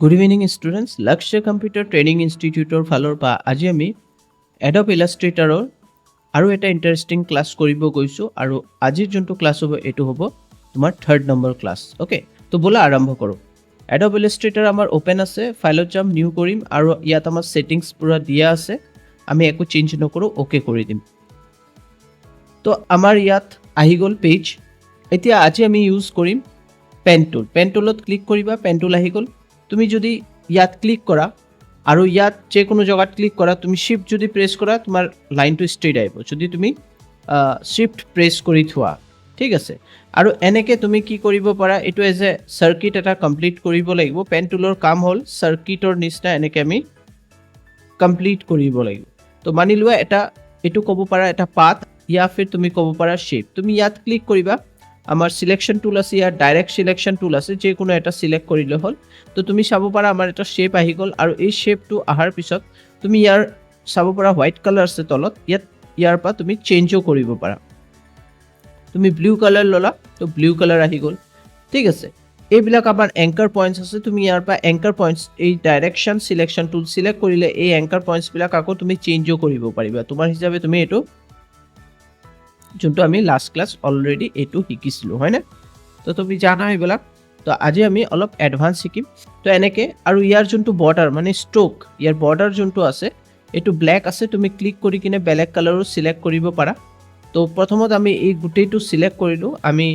Good evening students, লক্ষ্য computer training ইনষ্টিটিউটৰ ফালৰ পৰা আজি আমি এডব ইলাষ্ট্ৰেটৰৰ আৰু এটা ইণ্টাৰেষ্টিং ক্লাছ কৰিব গৈছোঁ আৰু আজিৰ যোনটো ক্লাছ হ'ব এইটো হ'ব তোমাৰ 3rd নম্বৰ ক্লাছ। অ'কে, তো ব'লা আৰম্ভ কৰোঁ। এডব ইলাষ্ট্ৰেটৰ আমাৰ অ'পেন আছে, ফাইলত যাম, নিউ কৰিম আৰু ইয়াত আমাৰ ছেটিংছ পূৰা দিয়া আছে, আমি একো চেঞ্জ নকৰোঁ, অ'কে কৰি দিম। তো আমাৰ ইয়াত আহি গ'ল পেজ। এতিয়া আজি আমি ইউজ কৰিম পেন টুল। পেন টুলত ক্লিক কৰিবা, পেন টুল আহি গ'ল। তুমি যদি ইয়াত ক্লিক কৰা আৰু ইয়াত যে কোনো জেগাত ক্লিক কৰা, তুমি শিফ্ট যদি প্ৰেছ কৰা তোমাৰ লাইনটো ষ্ট্ৰেইট আহিব, যদি তুমি শিফ্ট প্ৰেছ কৰি থোৱা, ঠিক আছে। আৰু এনেকৈ তুমি কি কৰিব পাৰা, এইটো এজ এ চাৰ্কিট এটা কমপ্লিট কৰিব লাগিব। পেন টুলৰ কাম হ'ল চাৰ্কিটৰ নিচিনা এনেকৈ আমি কমপ্লিট কৰিব লাগিব। তো মানি লোৱা এটা এইটো ক'ব পাৰা এটা পাথ, ইয়া ফিৰ তুমি ক'ব পাৰা শ্বেপ। তুমি ইয়াত ক্লিক কৰিবা, আমাৰ সিলেকশ্যন টুল আছে, ইয়াত ডাইৰেক্ট সিলেকশ্যন টুল আছে, যে কোনো এটা সিলেক্ট কৰিলে হ'ল। তো তুমি চাব পাৰা আমাৰ এটা শ্বেপ আহি গ'ল আৰু এই শ্বেপটো অহাৰ পিছত তুমি ইয়াৰ চাব পাৰা হোৱাইট কালাৰ আছে তলত, ইয়াৰ পৰা তুমি চেঞ্জো কৰিব পাৰা। তুমি ব্লু কালাৰ ল'লা, তো ব্লু কালাৰ আহি গ'ল, ঠিক আছে। এইবিলাক আমাৰ এংকাৰ পইণ্টছ আছে, তুমি ইয়াৰ পৰা এংকাৰ পইণ্টছ এই ডাইৰেকশ্যন সিলেকশ্যন টুল সিলেক্ট কৰিলে এই এংকাৰ পইণ্টছবিলাক আকৌ তুমি চেঞ্জো কৰিব পাৰিবা তোমাৰ হিচাপে। তুমি এইটো যোনটো আমি লাষ্ট ক্লাছ অলৰেডি এইটো শিকিছিলোঁ, হয়নে? তো তুমি জানা এইবিলাক। তো আজি আমি অলপ এডভান্স শিকিম। তো এনেকৈ আৰু ইয়াৰ যোনটো বৰ্ডাৰ মানে ষ্ট্ৰোক, ইয়াৰ বৰ্ডাৰ যোনটো আছে এইটো ব্লেক আছে, তুমি ক্লিক কৰি কিনে বেলেগ কালাৰো চিলেক্ট কৰিব পাৰা। তো প্ৰথমত আমি এই গোটেইটো চিলেক্ট কৰিলোঁ, আমি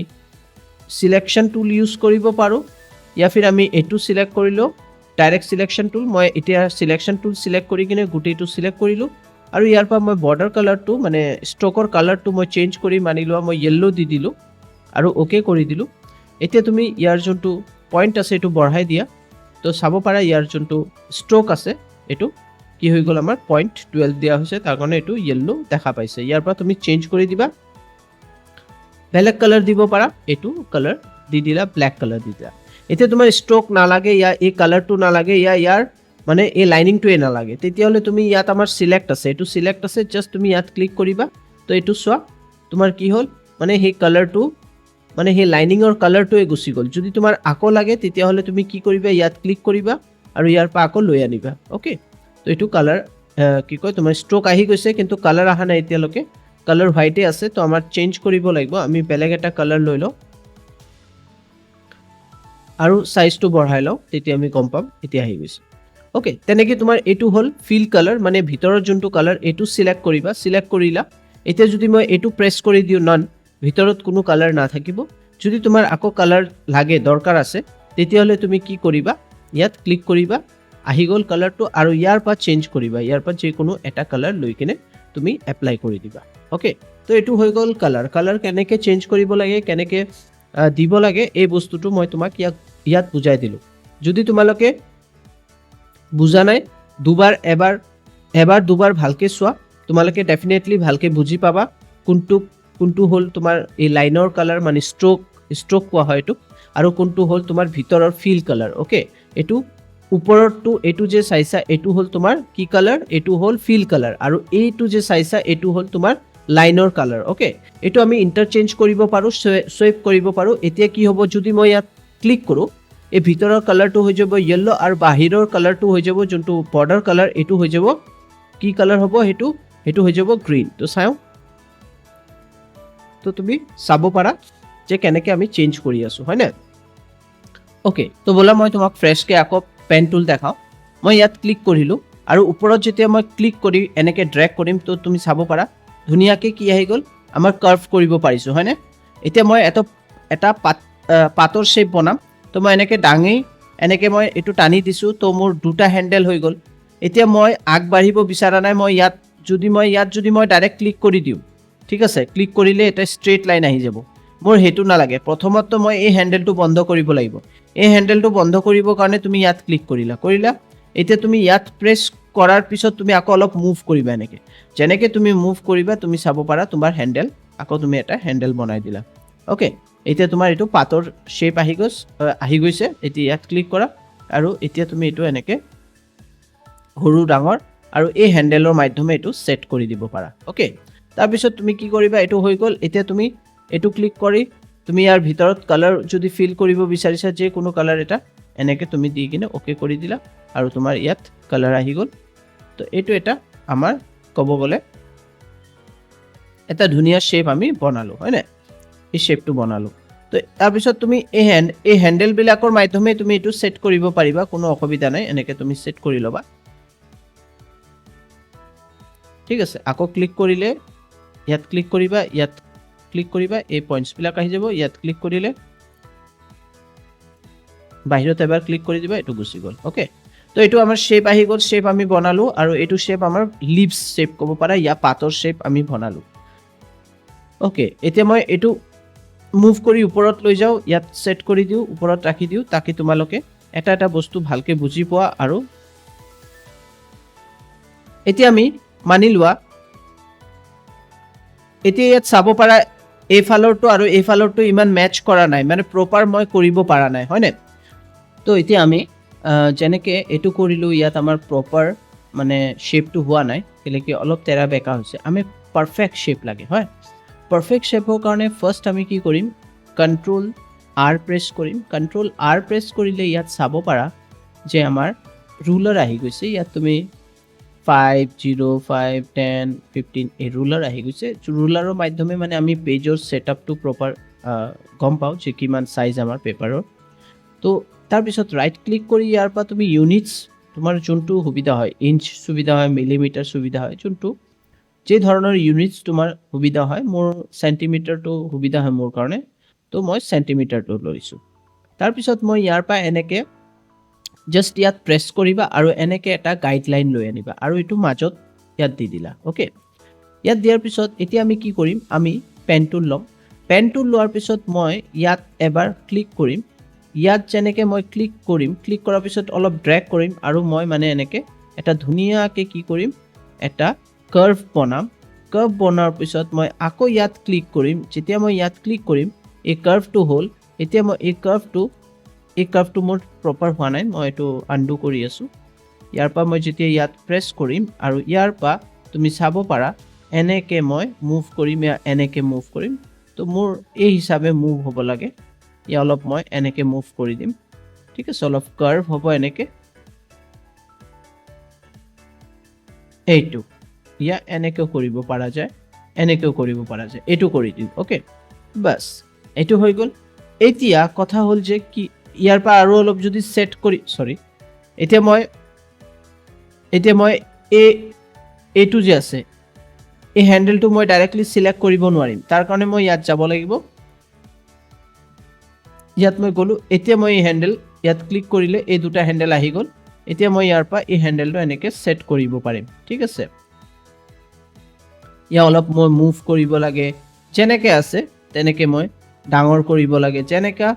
সিলেকশ্যন টুল ইউজ কৰিব পাৰোঁ, ইয়া ফিৰ আমি এইটো চিলেক্ট কৰিলোঁ ডাইৰেক্ট সিলেকশ্যন টুল। মই এতিয়া সিলেকশ্যন টুল চিলেক্ট কৰি কিনে গোটেইটো চিলেক্ট কৰিলোঁ আৰু ইয়াৰ পৰা মই বৰ্ডাৰ কালাৰটো মানে ষ্ট্ৰোকৰ কালাৰটো মই চেঞ্জ কৰি মানি লোৱা মই য়েল্লো দি দিলোঁ আৰু অ'কে কৰি দিলোঁ। এতিয়া তুমি ইয়াৰ যোনটো পইণ্ট আছে এইটো বঢ়াই দিয়া, তো চাব পাৰা ইয়াৰ যোনটো ষ্ট্ৰোক আছে এইটো কি হৈ গ'ল, আমাৰ 0.12 দিয়া হৈছে, তাৰ কাৰণে এইটো য়েল্লো দেখা পাইছে। ইয়াৰ পৰা তুমি চেঞ্জ কৰি দিবা, বেলেগ কালাৰ দিব পাৰা, এইটো কালাৰ দি দিলা, ব্লেক কালাৰ দি দিলা। এতিয়া তোমাৰ ষ্ট্ৰোক নালাগে, এই কালাৰটো নালাগে, ইয়াৰ মানে এই লাইনিংটোৱে নালাগে, তেতিয়াহ'লে তুমি ইয়াত আমাৰ চিলেক্ট আছে, এইটো চিলেক্ট আছে, জাষ্ট তুমি ইয়াত ক্লিক কৰিবা। তো এইটো চোৱা তোমাৰ কি হ'ল, মানে সেই কালাৰটো মানে সেই লাইনিঙৰ কালাৰটোৱে গুচি গ'ল। যদি তোমাৰ আকৌ লাগে তেতিয়াহ'লে তুমি কি কৰিবা, ইয়াত ক্লিক কৰিবা আৰু ইয়াৰ পৰা আকৌ লৈ আনিবা। অ'কে, তো এইটো কালাৰ কি কয় তোমাৰ ষ্ট্ৰোক আহি গৈছে, কিন্তু কালাৰ অহা নাই এতিয়ালৈকে, কালাৰ হোৱাইটে আছে। তো আমাৰ চেঞ্জ কৰিব লাগিব, আমি বেলেগ এটা কালাৰ লৈ লওঁ আৰু চাইজটো বঢ়াই লওঁ, তেতিয়া আমি গম পাম এতিয়া আহি গৈছে। অ'কে, তেনেকৈ তোমাৰ এইটো হ'ল ফিল কালাৰ, মানে ভিতৰৰ যোনটো কালাৰ এইটো চিলেক্ট কৰিবা, চিলেক্ট কৰিলা। এতিয়া যদি মই এইটো প্ৰেছ কৰি দিওঁ নন, ভিতৰত কোনো কালাৰ নাথাকিব। যদি তোমাৰ আকৌ কালাৰ লাগে দৰকাৰ আছে তেতিয়াহ'লে তুমি কি কৰিবা, ইয়াত ক্লিক কৰিবা, আহি গ'ল কালাৰটো আৰু ইয়াৰ পৰা চেঞ্জ কৰিবা, ইয়াৰ পৰা যিকোনো এটা কালাৰ লৈ কিনে তুমি এপ্লাই কৰি দিবা। অ'কে, তো এইটো হৈ গ'ল কালাৰ। কালাৰ কেনেকৈ চেঞ্জ কৰিব লাগে, কেনেকৈ দিব লাগে, এই বস্তুটো মই তোমাক ইয়াত বুজাই দিলোঁ। যদি তোমালোকে বুজা নাই, এবাৰ দুবাৰ ভালকৈ চোৱা, তোমালোকে ডেফিনেটলি ভালকৈ বুজি পাবা কোনটো হ'ল তোমাৰ এই লাইনৰ কালাৰ মানে ষ্ট্ৰোক কোৱা হয় এইটো, আৰু কোনটো হ'ল তোমাৰ ভিতৰৰ ফিল কালাৰ। অ'কে, এইটো ওপৰৰটো এইটো যে চাইছা এইটো হ'ল তোমাৰ কি কালাৰ, এইটো হ'ল ফিল কালাৰ, আৰু এইটো যে চাইছা এইটো হ'ল তোমাৰ লাইনৰ কালাৰ। অ'কে, এইটো আমি ইণ্টাৰচেঞ্জ কৰিব পাৰোঁ, চুইপ কৰিব পাৰোঁ। এতিয়া কি হ'ব, যদি মই ইয়াত ক্লিক কৰোঁ, এই ভিতৰৰ কালাৰটো হৈ যাব য়েল্লো আৰু বাহিৰৰ কালাৰটো হৈ যাব যোনটো বৰ্ডাৰ কালাৰ, এইটো হৈ যাব কি কালাৰ হ'ব, সেইটো হৈ যাব গ্ৰীণ। তো চাওঁ, তো তুমি চাব পাৰা যে কেনেকৈ আমি চেঞ্জ কৰি আছোঁ, হয়নে? অ'কে, তো ব'লা মই তোমাক ফ্ৰেছকৈ আকৌ পেন টুল দেখাওঁ। মই ইয়াত ক্লিক কৰিলোঁ আৰু ওপৰত যেতিয়া মই ক্লিক কৰি এনেকৈ ড্ৰেগ কৰিম, তো তুমি চাব পাৰা ধুনীয়াকৈ কি আহি গ'ল, আমাৰ কাৰ্ভ কৰিব পাৰিছোঁ, হয়নে? এতিয়া মই এটা পাতৰ শ্বেপ বনাম, তো মই এনেকৈ দাঙি এনেকৈ মই এইটো টানি দিছোঁ, তো মোৰ দুটা হেণ্ডেল হৈ গ'ল। এতিয়া মই আগবাঢ়িব বিচৰা নাই, ইয়াত যদি মই ডাইৰেক্ট ক্লিক কৰি দিওঁ, ঠিক আছে, ক্লিক কৰিলে এটা ষ্ট্ৰেইট লাইন আহি যাব, মোৰ সেইটো নালাগে। প্ৰথমততো মই এই হেণ্ডেলটো বন্ধ কৰিব লাগিব। এই হেণ্ডেলটো বন্ধ কৰিবৰ কাৰণে তুমি ইয়াত ক্লিক কৰিলা। এতিয়া তুমি ইয়াত প্ৰেছ কৰাৰ পিছত তুমি আকৌ অলপ মুভ কৰিবা, এনেকৈ যেনেকৈ তুমি মুভ কৰিবা তুমি চাব পাৰা তোমাৰ হেণ্ডেল আকৌ তুমি এটা হেণ্ডেল বনাই দিলা। অ'কে, এতিয়া তোমাৰ এইটো পাতৰ শ্বেপ আহি গৈছে। এতিয়া ইয়াত ক্লিক কৰা আৰু এতিয়া তুমি এইটো এনেকৈ সৰু ডাঙৰ আৰু এই হেণ্ডেলৰ মাধ্যমে এইটো ছেট কৰি দিব পাৰা। অ'কে, তাৰপিছত তুমি কি কৰিবা, এইটো হৈ গ'ল। এতিয়া তুমি এইটো ক্লিক কৰি তুমি ইয়াৰ ভিতৰত কালাৰ যদি ফিল কৰিব বিচাৰিছা, যে কোনো কালাৰ এটা এনেকৈ তুমি দি কিনে অ'কে কৰি দিলা আৰু তোমাৰ ইয়াত কালাৰ আহি গ'ল। তো এইটো এটা আমাৰ ক'ব গ'লে এটা ধুনীয়া শ্বেপ আমি বনালোঁ, হয়নে? এই শ্বেপটো বনালোঁ। তো তাৰপিছত তুমি এই হেণ্ডেলবিলাকৰ মাধ্যমে তুমি এইটো ছেট কৰিব পাৰিবা, কোনো অসুবিধা নাই। এনেকৈ তুমি ছেট কৰি ল'বা, ঠিক আছে। আকৌ ক্লিক কৰিলে ইয়াত ক্লিক কৰিবা, ইয়াত ক্লিক কৰিবা, এই পইণ্টছবিলাক আহি যাব। ইয়াত ক্লিক কৰিলে বাহিৰত এবাৰ ক্লিক কৰি দিবা, এইটো গুচি গ'ল। অ'কে, তো এইটো আমাৰ শ্বেপ আহি গ'ল, শ্বেপ আমি বনালোঁ। আৰু এইটো শ্বেপ আমাৰ লিভছ শ্বেপ ক'ব পাৰা, ইয়াৰ পাতৰ শ্বেপ আমি বনালোঁ। অ'কে, এতিয়া মই এইটো মুভ কৰি ওপৰত লৈ যাওঁ, ইয়াত ছেট কৰি দিওঁ, ওপৰত ৰাখি দিওঁ, তাকি তোমালোকে এটা এটা বস্তু ভালকৈ বুজি পোৱা। আৰু এতিয়া আমি মানি লোৱা, এতিয়া ইয়াত চাব পাৰা এইফালৰটো আৰু এইফালৰটো ইমান মেটচ কৰা নাই, মানে প্ৰপাৰ মই কৰিব পৰা নাই, হয়নে? তো এতিয়া আমি যেনেকৈ এইটো কৰিলোঁ, ইয়াত আমাৰ প্ৰপাৰ মানে শ্বেপটো হোৱা নাই, কেলেকি অলপ তেৰা বেকা হৈছে। আমি পাৰফেক্ট শ্বেপ লাগে, হয়? পাৰফেক্ট শ্বেপৰ কাৰণে ফাৰ্ষ্ট আমি কি কৰিম, কণ্ট্ৰল R প্ৰেছ কৰিম। কণ্ট্ৰল R প্ৰেছ কৰিলে ইয়াত চাব পাৰা যে আমাৰ ৰুলাৰ আহি গৈছে। ইয়াত তুমি 5, 0, 5, 10, 15 এই ৰুলাৰ আহি গৈছে। ৰুলাৰৰ মাধ্যমে মানে আমি পেজৰ ছেটআপটো প্ৰপাৰ গম পাওঁ যে কিমান চাইজ আমাৰ পেপাৰৰ। তো তাৰপিছত ৰাইট ক্লিক কৰি ইয়াৰ পৰা তুমি ইউনিটছ, তোমাৰ যোনটো সুবিধা হয়, ইঞ্চ সুবিধা হয়, মিলিমিটাৰ সুবিধা হয়, যোনটো যে ধৰণৰ ইউনিটছ তোমাৰ সুবিধা হয়, মোৰ চেণ্টিমিটাৰটো সুবিধা হয় মোৰ কাৰণে, তো মই চেণ্টিমিটাৰটো লৈছোঁ। তাৰপিছত মই ইয়াৰ পৰা এনেকৈ জাষ্ট ইয়াত প্ৰেছ কৰিবা আৰু এনেকৈ এটা গাইডলাইন লৈ আনিবা আৰু এইটো মাজত ইয়াত দি দিলা। অ'কে, ইয়াত দিয়াৰ পিছত এতিয়া আমি কি কৰিম, আমি পেন টুল ল'ম। পেন টুল লোৱাৰ পিছত মই ইয়াত এবাৰ ক্লিক কৰিম। ইয়াত যেনেকৈ মই ক্লিক কৰিম, ক্লিক কৰাৰ পিছত অলপ ড্ৰেগ কৰিম আৰু মই মানে এনেকৈ এটা ধুনীয়াকৈ কি কৰিম, এটা কাৰ্ভ বনাম। কাৰ্ভ বনোৱাৰ পিছত মই আকৌ ইয়াত ক্লিক কৰিম। যেতিয়া মই ইয়াত ক্লিক কৰিম, এই কাৰ্ভটো হ'ল। এতিয়া মই এই কাৰ্ভটো মোৰ প্ৰপাৰ হোৱা নাই, মই এইটো আনডু কৰি আছোঁ। ইয়াৰ পৰা মই যেতিয়া ইয়াত প্ৰেছ কৰিম আৰু ইয়াৰ পৰা তুমি চাব পাৰা এনেকৈ মই মুভ কৰিম, এনেকৈ মুভ কৰিম। তো মোৰ এই হিচাপে মুভ হ'ব লাগে। ইয়াত অলপ মই এনেকৈ মুভ কৰি দিম, ঠিক আছে। অলপ কাৰ্ভ হ'ব এনেকৈ, এইটো ইয়াত এনেকৈও কৰিব পৰা যায়, এনেকৈও কৰিব পৰা যায়, এইটো কৰি দিম। অ'কে, বাছ এইটো হৈ গ'ল। এতিয়া কথা হ'ল যে কি, ইয়াৰ পৰা আৰু অলপ যদি ছেট কৰি, এতিয়া মই এইটো যে আছে, এই হেণ্ডেলটো মই ডাইৰেক্টলি চিলেক্ট কৰিব নোৱাৰিম। তাৰ কাৰণে মই ইয়াত যাব লাগিব। ইয়াত মই গ'লোঁ। এতিয়া মই এই হেণ্ডেল ইয়াত ক্লিক কৰিলে এই দুটা হেণ্ডেল আহি গ'ল। এতিয়া মই ইয়াৰ পৰা এই হেণ্ডেলটো এনেকৈ ছেট কৰিব পাৰিম, ঠিক আছে। ইয়াত অলপ মই মুভ কৰিব লাগে, যেনেকৈ আছে তেনেকৈ মই ডাঙৰ কৰিব লাগে, যেনেকৈ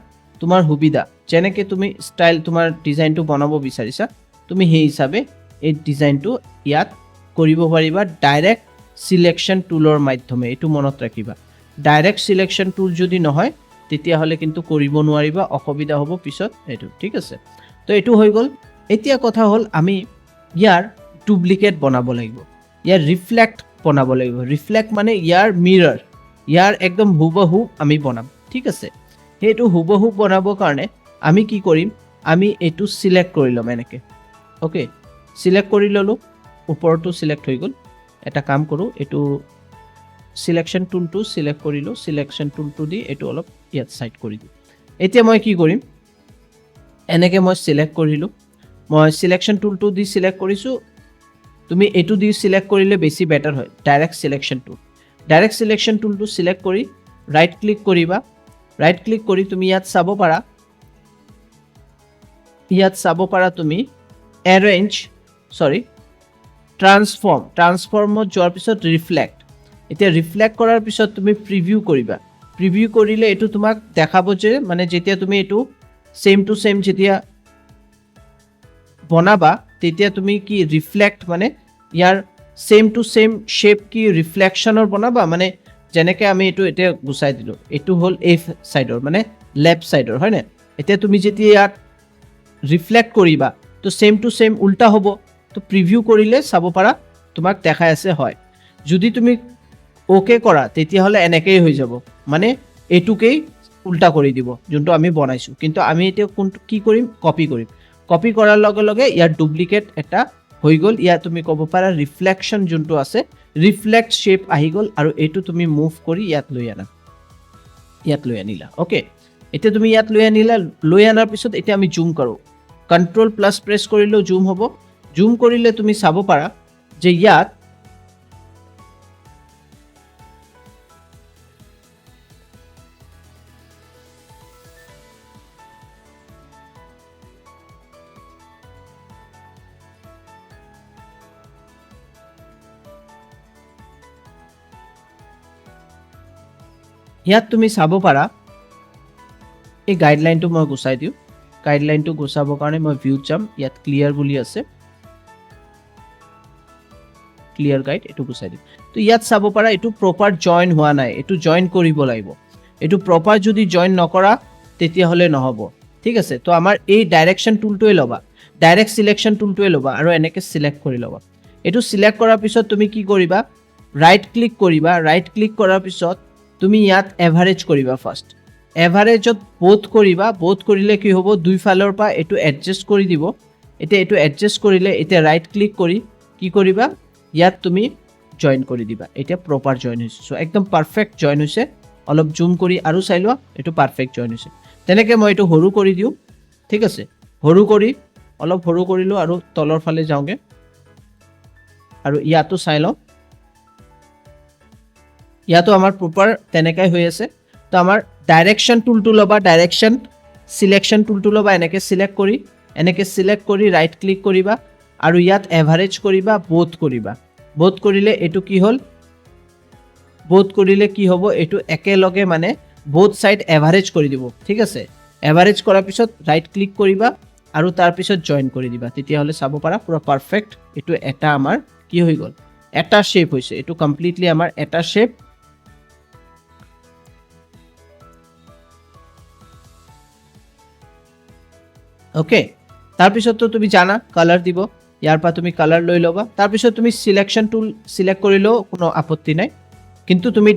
তোমাৰ সুবিধা, যেনেকৈ তুমি ষ্টাইল তোমাৰ ডিজাইনটো বনাব বিচাৰিছা, তুমি সেই হিচাপে এই ডিজাইনটো ইয়াত কৰিব পাৰিবা ডাইৰেক্ট চিলেকশ্যন টুলৰ মাধ্যমে। এইটো মনত ৰাখিবা, ডাইৰেক্ট চিলেকশ্যন টুল যদি নহয় তেতিয়াহ'লে কিন্তু কৰিব নোৱাৰিবা, অসুবিধা হ'ব পিছত, এইটো ঠিক আছে। তো এইটো হৈ গ'ল। এতিয়া কথা হ'ল আমি ইয়াৰ ডুপ্লিকেট বনাব লাগিব, ইয়াৰ ৰিফ্লেক্ট বনাব লাগিব। ৰিফ্লেক্ট মানে ইয়াৰ মিৰৰ, ইয়াৰ একদম হুবহু আমি বনাম, ঠিক আছে। সেইটো হুবহু বনাবৰ কাৰণে আমি কি কৰিম, আমি এইটো চিলেক্ট কৰি ল'ম এনেকৈ। অ'কে, চিলেক্ট কৰি ল'লোঁ, ওপৰতো চিলেক্ট হৈ গ'ল। এটা কাম কৰোঁ, এইটো চিলেকশ্যন টুলটো চিলেক্ট কৰিলোঁ, চিলেকশ্যন টুলটো দি এইটো অলপ ইয়াত ছাইড কৰি দিওঁ। এতিয়া মই কি কৰিম, এনেকৈ মই চিলেক্ট কৰিলোঁ, মই চিলেকশ্যন টুলটো দি চিলেক্ট কৰিছোঁ। তুমি এইটো দি চিলেক্ট কৰিলে বেছি বেটাৰ হয়, ডাইৰেক্ট চিলেকশ্যন টুল। ডাইৰেক্ট চিলেকশ্যন টুলটো চিলেক্ট কৰি ৰাইট ক্লিক কৰিবা। ৰাইট ক্লিক কৰি তুমি ইয়াত চাব পাৰা তুমি ট্ৰান্সফৰ্মত যোৱাৰ পিছত ৰিফ্লেক্ট। এতিয়া ৰিফ্লেক্ট কৰাৰ পিছত তুমি প্ৰিভিউ কৰিবা। প্ৰিভিউ কৰিলে এইটো তোমাক দেখাব যে মানে যেতিয়া তুমি এইটো ছেম টু ছেম যেতিয়া বনাবা, তেতিয়া তুমি কি ৰিফ্লেক্ট মানে ইয়াৰ ছেম টু ছেম শ্বেপ কি ৰিফ্লেকশ্যনৰ বনাবা। মানে যেনেকৈ আমি এইটো এতিয়া গুচাই দিলোঁ, এইটো হ'ল এই ছাইডৰ মানে লেফ্ট ছাইডৰ, হয়নে? এতিয়া তুমি যেতিয়া ইয়াত ৰিফ্লেক্ট কৰিবা তো ছেম টু ছেম উল্টা হ'ব। তো প্ৰিভিউ কৰিলে চাব পাৰা তোমাক দেখাই আছে হয়। যদি তুমি অ'কে কৰা তেতিয়াহ'লে এনেকেই হৈ যাব, মানে এইটোকেই উল্টা কৰি দিব যোনটো আমি বনাইছো কিন্তু আমি এতিয়া কোনটো কি কৰিম কপি কৰিম কপি কৰাৰ লগে লগে ইয়াৰ ডুপ্লিকেট এটা হৈ গ'ল ইয়াত তুমি ক'ব পাৰা ৰিফ্লেকশ্যন যোনটো আছে ৰিফ্লেক্ট শ্বেপ আহি গ'ল আৰু এইটো তুমি মুভ কৰি ইয়াত লৈ আনিলা ওকে এতিয়া তুমি ইয়াত লৈ আনাৰ পিছত এতিয়া আমি জুম কৰোঁ কন্ট্ৰল প্লাছ প্ৰেছ কৰিলেও জুম হ'ব জুম কৰিলে তুমি চাব পাৰা যে ইয়াত তুমি চাব পাৰা এই গাইডলাইনটো মই গুচাই দিওঁ গাইডলাইনটো গুচাবৰ কাৰণে মই ভিউত যাম ইয়াত ক্লিয়াৰ বুলি আছে ক্লিয়াৰ গাইড এইটো গুচাই দিম তো ইয়াত চাব পাৰা এইটো প্ৰপাৰ জইন হোৱা নাই এইটো জইন কৰিব লাগিব এইটো প্ৰপাৰ যদি জইন নকৰা তেতিয়াহ'লে নহ'ব ঠিক আছে তো আমাৰ এই ডাইৰেকশ্যন টুলটোৱে ল'বা ডাইৰেক্ট চিলেকশ্যন টুলটোৱে ল'বা আৰু এনেকৈ চিলেক্ট কৰি ল'বা এইটো চিলেক্ট কৰাৰ পিছত তুমি কি কৰিবা ৰাইট ক্লিক কৰিবা ৰাইট ক্লিক কৰাৰ পিছত তুমি ইয়াত এভাৰেজ কৰিবা ফাৰ্ষ্ট এভাৰেজত বোথ কৰিবা বোথ কৰিলে কি হ'ব দুই ফালৰ পৰা এইটো এডজাষ্ট কৰি দিব এতিয়া এইটো এডজাষ্ট কৰিলে এতিয়া ৰাইট ক্লিক কৰি কি কৰিবা ইয়াত তুমি জইন কৰি দিবা এতিয়া প্ৰপাৰ জইন হৈছে সো একদম পাৰফেক্ট জইন হৈছে অলপ জুম কৰি আৰু চাই লোৱা এইটো পাৰফেক্ট জইন হৈছে তেনেকৈ মই এইটো সৰু কৰি দিওঁ ঠিক আছে সৰু কৰি অলপ সৰু কৰিলোঁ আৰু তলৰ ফালে যাওঁগে আৰু ইয়াতো চাই লওঁ ইয়াতো আমাৰ প্ৰপাৰ তেনেকাই হৈ আছে তো আমাৰ ডাইৰেকশ্যন টুলটো ল'বা ডাইৰেকশ্যন চিলেকশ্যন টুলটো ল'বা এনেকৈ চিলেক্ট কৰি ৰাইট ক্লিক কৰিবা আৰু ইয়াত এভাৰেজ কৰিবা বোথ কৰিলে এইটো কি হ'ল বোথ কৰিলে কি হ'ব এইটো একেলগে মানে বোথ ছাইড এভাৰেজ কৰি দিব ঠিক আছে এভাৰেজ কৰাৰ পিছত ৰাইট ক্লিক কৰিবা আৰু তাৰপিছত জইন কৰি দিবা তেতিয়াহ'লে চাব পাৰা পুৰা পাৰফেক্ট এইটো এটা আমাৰ কি হৈ গ'ল এটা শ্বেপ হৈছে এইটো কমপ্লিটলি আমাৰ এটা শ্বেপ ওকে তাৰপিছততো তুমি জানা কালাৰ দিব ইয়াৰ পৰা তুমি কালাৰ লৈ ল'বা তাৰপিছত তুমি চিলেকশ্যন টুল চিলেক্ট কৰিলেও কোনো আপত্তি নাই কিন্তু তুমি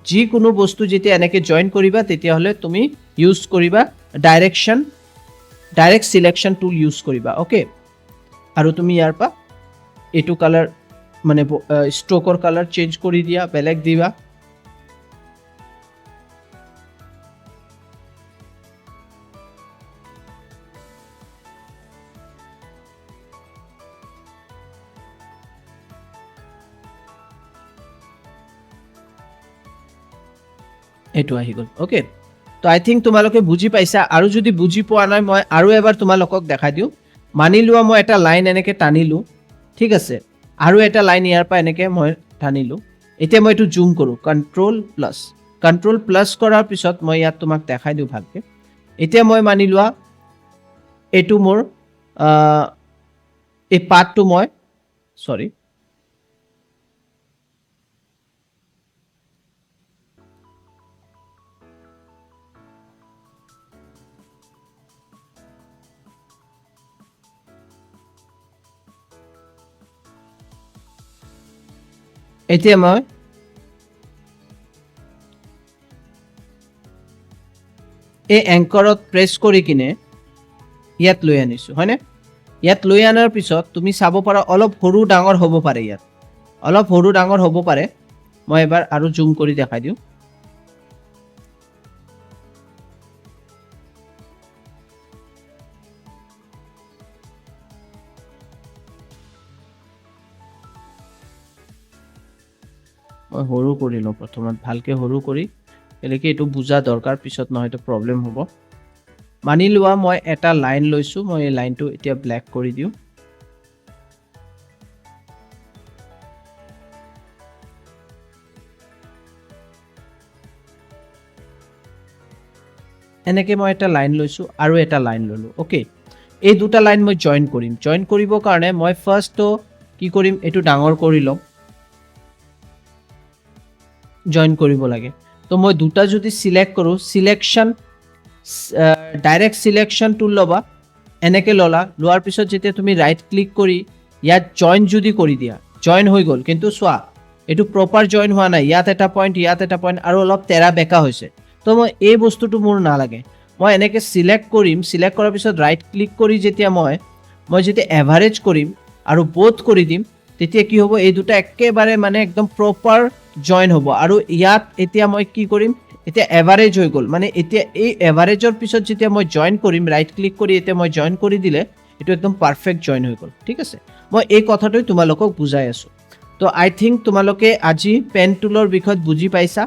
যিকোনো বস্তু যেতিয়া এনেকৈ জইন কৰিবা তেতিয়াহ'লে তুমি ইউজ কৰিবা ডাইৰেক্ট চিলেকশ্যন টুল ইউজ কৰিবা ওকে আৰু তুমি ইয়াৰ পৰা এইটো কালাৰ মানে ষ্ট্ৰ'কৰ কালাৰ চেঞ্জ কৰি দিয়া বেলেগ দিবা এইটো আহি গ'ল ওকে তো আই থিংক তোমালোকে বুজি পাইছা আৰু যদি বুজি পোৱা নাই মই আৰু এবাৰ তোমালোকক দেখাই দিওঁ মানি লোৱা মই এটা লাইন এনেকৈ টানিলোঁ ঠিক আছে আৰু এটা লাইন ইয়াৰ পৰা এনেকৈ মই টানিলোঁ এতিয়া মই এইটো জুম কৰোঁ কণ্ট্ৰল প্লাছ কৰাৰ পিছত মই ইয়াত তোমাক দেখাই দিওঁ ভালকৈ এতিয়া মই মানি লোৱা এইটো মোৰ এই পাৰ্টটো মই সৰি এতিয়া মই এই এংকৰত প্ৰেছ কৰি কিনে ইয়াত লৈ আনিছোঁ হয়নে ইয়াত লৈ অনাৰ পিছত তুমি চাব পাৰা অলপ সৰু ডাঙৰ হ'ব পাৰে ইয়াত অলপ সৰু ডাঙৰ হ'ব পাৰে মই এবাৰ আৰু জুম কৰি দেখাই দিওঁ মই সৰু কৰি লওঁ প্ৰথমত ভালকৈ সৰু কৰি এনেকৈ এইটো বুজা দৰকাৰ পিছত নহয়তো প্ৰব্লেম হ'ব মানি লোৱা মই এটা লাইন লৈছোঁ মই এই লাইনটো এতিয়া ব্লেক কৰি দিওঁ এনেকৈ মই এটা লাইন লৈছোঁ আৰু এটা লাইন ল'লোঁ ওকে এই দুটা লাইন মই জইন কৰিবৰ কাৰণে মই ফাৰ্ষ্টটো কি কৰিম এইটো ডাঙৰ কৰি ল'ম জইন কৰিব লাগে তো মই দুটা যদি সিলেক্ট কৰোঁ ডাইৰেক্ট সিলেকশ্যন টুল ল'বা এনেকৈ লোৱাৰ পিছত যেতিয়া তুমি ৰাইট ক্লিক কৰি ইয়াত জইন যদি কৰি দিয়া জইন হৈ গ'ল কিন্তু চোৱা এইটো প্ৰপাৰ জইন হোৱা নাই ইয়াত এটা পইণ্ট আৰু অলপ তেৰা বেকা হৈছে তো মই এই বস্তুটো মোৰ নালাগে মই এনেকৈ চিলেক্ট কৰিম চিলেক্ট কৰাৰ পিছত ৰাইট ক্লিক কৰি যেতিয়া মই যেতিয়া এভাৰেজ কৰিম আৰু বোথ কৰি দিম তেতিয়া কি হ'ব এই দুটা একেবাৰে মানে একদম প্ৰপাৰ জইন হ'ব আৰু ইয়াত এতিয়া মই কি কৰিম এতিয়া এভাৰেজ হৈ গ'ল মানে এতিয়া এই এভাৰেজৰ পিছত যেতিয়া মই জইন কৰিম ৰাইট ক্লিক কৰি এতিয়া মই জইন কৰি দিলে এইটো একদম পাৰফেক্ট জইন হৈ গ'ল ঠিক আছে মই এই কথাটোই তোমালোকক বুজাই আছোঁ তো আই থিংক তোমালোকে আজি পেন টুলৰ বিষয়ত বুজি পাইছা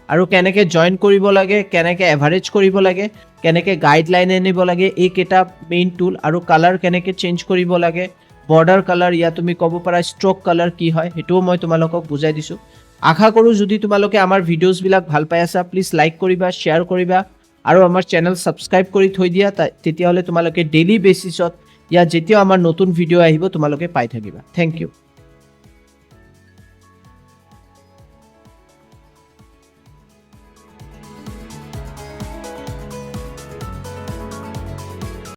আৰু কেনেকৈ জইন কৰিব লাগে কেনেকৈ এভাৰেজ কৰিব লাগে কেনেকৈ গাইডলাইন আনিব লাগে এইকেইটা মেইন টুল আৰু কালাৰ কেনেকৈ চেঞ্জ কৰিব লাগে বৰ্ডাৰ কালাৰ ইয়াত তুমি ক'ব পাৰা ষ্ট্ৰক কালাৰ কি হয় সেইটোও মই তোমালোকক বুজাই দিছোঁ আশা কৰোঁ যদি তোমালোকে আমাৰ ভিডিঅ'ছবিলাক ভাল পাই আছা প্লিজ লাইক কৰিবা শ্বেয়াৰ কৰিবা আৰু আমাৰ চেনেল ছাবস্ক্ৰাইব কৰি থৈ দিয়া তেতিয়াহ'লে তোমালোকে ডেইলি বেচিছত ইয়াত যেতিয়াও আমাৰ নতুন ভিডিঅ' আহিব তোমালোকে পাই থাকিবা থেংক ইউ